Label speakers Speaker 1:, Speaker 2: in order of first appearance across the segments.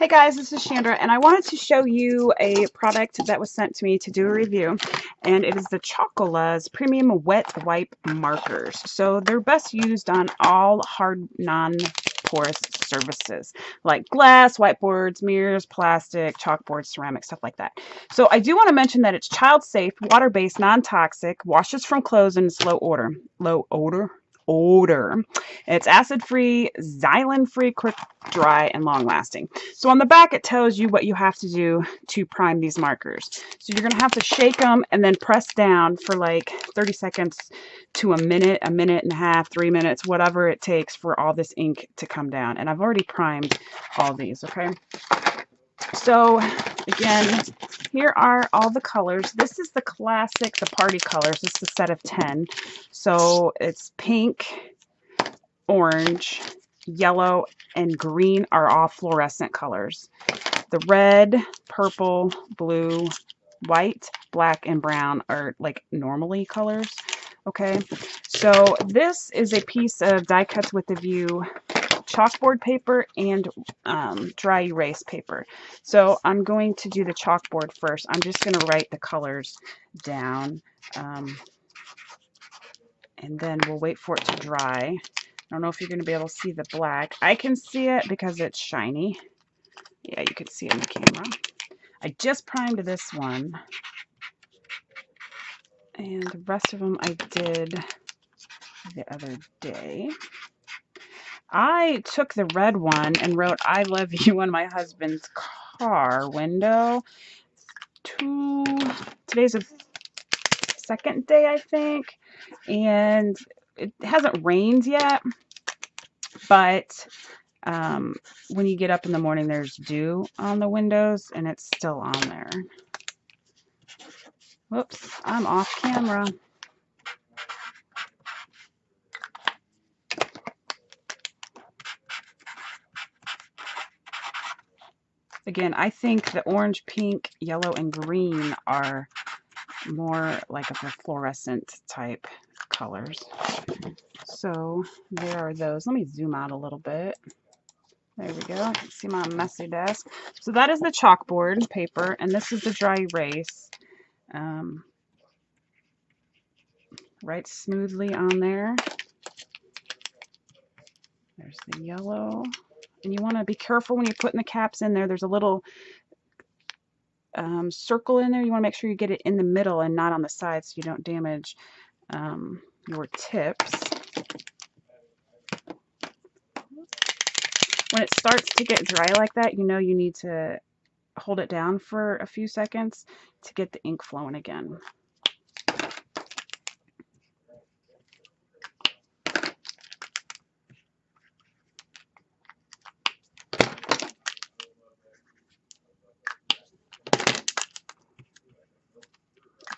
Speaker 1: Hey guys, this is Chandra, and I wanted to show you a product that was sent to me to do a review, and it is the Chocola's Premium Wet Wipe Markers. So they're best used on all hard, non-porous surfaces, like glass, whiteboards, mirrors, plastic, chalkboards, ceramic, stuff like that. So I do want to mention that it's child-safe, water-based, non-toxic, washes from clothes, and it's low odor. It's acid-free, xylem-free, quick dry, and long-lasting. So on the back, it tells you what you have to do to prime these markers. So you're going to have to shake them and then press down for like 30 seconds to a minute and a half, 3 minutes, whatever it takes for all this ink to come down. And I've already primed all these, okay? So again, here are all the colors. This is the classic, the party colors. This is a set of 10. So it's pink, orange, yellow, and green are all fluorescent colors. The red, purple, blue, white, black, and brown are like normally colors. Okay, so this is a piece of die cuts with the view chalkboard paper and dry erase paper. So I'm going to do the chalkboard first. I'm just going to write the colors down, and then we'll wait for it to dry. I don't know if you're going to be able to see the black. I can see it because it's shiny. Yeah, you can see it in the camera. I just primed this one, and the rest of them I did the other day. I took the red one and wrote "I love you" on my husband's car window. Today's the second day, I think, and it hasn't rained yet, but when you get up in the morning, there's dew on the windows, and it's still on there. Whoops, I'm off camera. Again, I think the orange, pink, yellow, and green are more like of a fluorescent type colors. So there are those. Let me zoom out a little bit. There we go. You can see my messy desk. So that is the chalkboard paper, and this is the dry erase. Write smoothly on there. There's the yellow. And you want to be careful when you're putting the caps in there. There's a little circle in there. You want to make sure you get it in the middle and not on the sides so you don't damage your tips. When it starts to get dry like that, you know you need to hold it down for a few seconds to get the ink flowing again.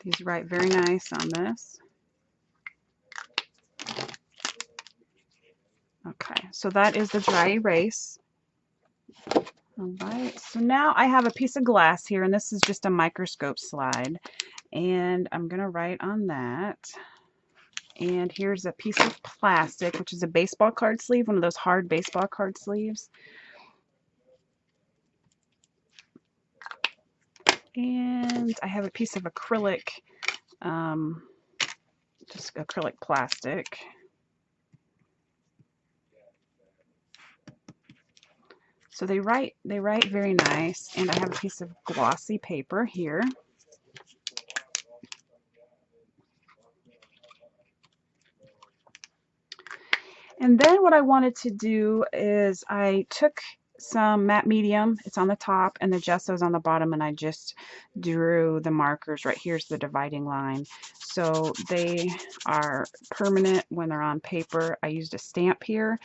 Speaker 1: These write very nice on this. Okay, so that is the dry erase. All right, so now I have a piece of glass here, and this is just a microscope slide, and I'm going to write on that. And here's a piece of plastic, which is a baseball card sleeve, one of those hard baseball card sleeves. And I have a piece of acrylic, just acrylic plastic. So they write very nice, and I have a piece of glossy paper here. And then what I wanted to do is I took some matte medium, it's on the top, and the gesso's on the bottom, and I just drew the markers. Right here's the dividing line. So they are permanent when they're on paper. I used a stamp here,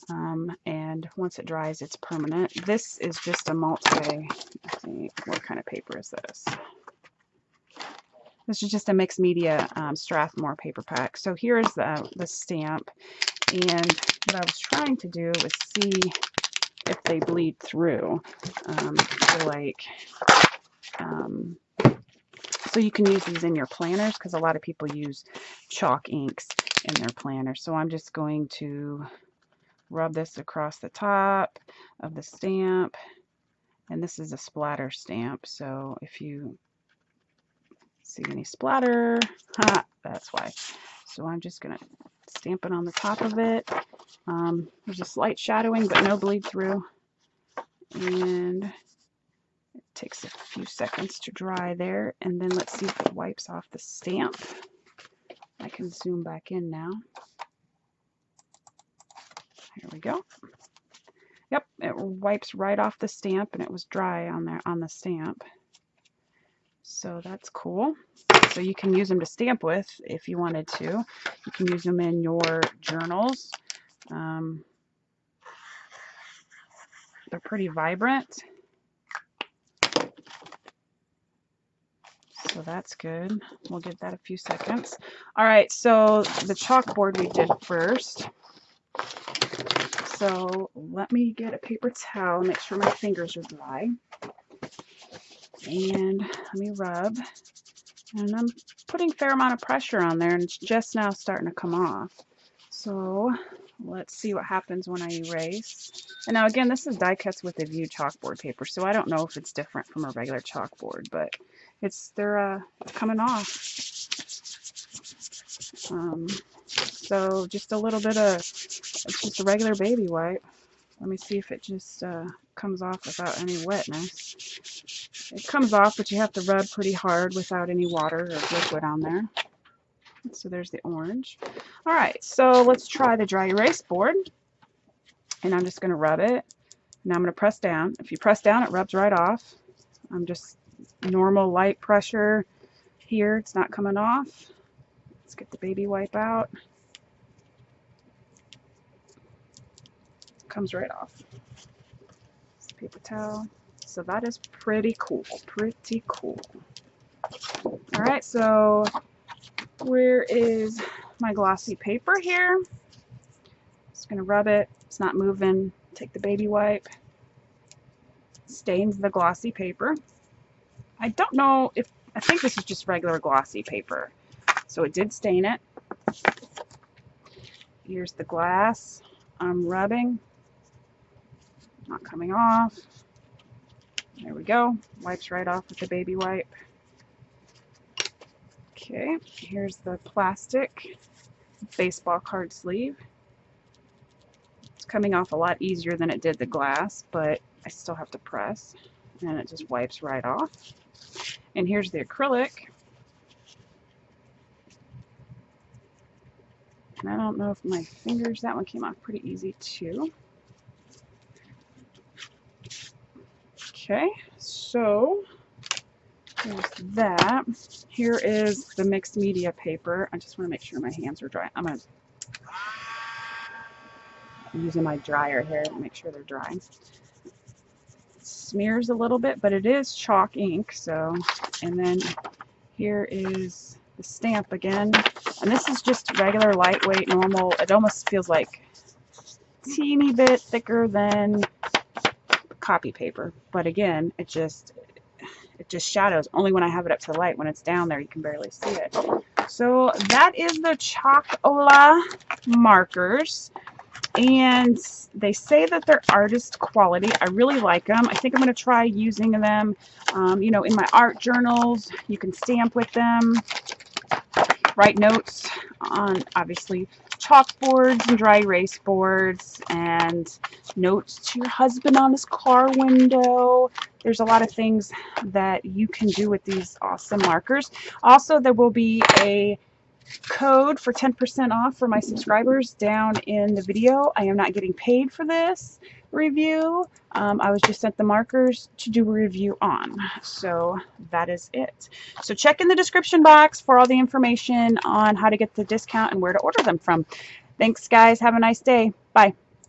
Speaker 1: and once it dries, it's permanent. This is just a multi, let's see, what kind of paper is this? This is just a mixed media Strathmore paper pack. So here's the stamp, and what I was trying to do was see if they bleed through. So you can use these in your planners, because a lot of people use chalk inks in their planners. So I'm just going to rub this across the top of the stamp And this is a splatter stamp, so if you see any splatter, that's why. So I'm just going to stamp it on the top of it. There's a slight shadowing, but no bleed through. And it takes a few seconds to dry there. And then let's see if it wipes off the stamp. I can zoom back in now. Here we go. Yep, it wipes right off the stamp, and it was dry on there on the stamp. So that's cool. So you can use them to stamp with if you wanted to. You can use them in your journals. They're pretty vibrant. So that's good. We'll give that a few seconds. All right, so the chalkboard we did first. So let me get a paper towel, make sure my fingers are dry. And let me rub. And I'm putting a fair amount of pressure on there, and it's just now starting to come off. So let's see what happens when I erase. And now again, this is die cuts with a view chalkboard paper, so I don't know if it's different from a regular chalkboard, but they're coming off. So just a little bit of, it's just a regular baby wipe. Let me see if it just comes off without any wetness. It comes off, but you have to rub pretty hard without any water or liquid on there. So there's the orange. All right, so let's try the dry erase board. And I'm just going to rub it. Now I'm going to press down. If you press down, it rubs right off. I'm just normal light pressure here. It's not coming off. Let's get the baby wipe out. Comes right off. Paper towel. So that is pretty cool. Pretty cool. All right, so where is my glossy paper here? Just going to rub it. It's not moving. Take the baby wipe. Stains the glossy paper. I don't know if, I think this is just regular glossy paper. So it did stain it. Here's the glass. I'm rubbing. Not coming off. There we go. Wipes right off with the baby wipe. Okay, here's the plastic baseball card sleeve. It's coming off a lot easier than it did the glass, but I still have to press, and it just wipes right off. And here's the acrylic. And I don't know if my fingers, that one came off pretty easy too. Okay, so there's that. Here is the mixed media paper. I just want to make sure my hands are dry. I'm using my dryer here to make sure they're dry. It smears a little bit, but it is chalk ink. So, and then here is the stamp again. And this is just regular, lightweight, normal. It almost feels like a teeny bit thicker than copy paper, but again, it just shadows. Only when I have it up to the light. When it's down there, you can barely see it. So that is the Ola markers, and they say that they're artist quality. I really like them. I think I'm going to try using them, you know, in my art journals. You can stamp with them, write notes on, obviously, chalkboards and dry erase boards, and notes to your husband on his car window. There's a lot of things that you can do with these awesome markers. Also, there will be a code for 10% off for my subscribers down in the video. I am not getting paid for this review. I was just sent the markers to do a review on. So that is it. So check in the description box for all the information on how to get the discount and where to order them from. Thanks, guys. Have a nice day. Bye.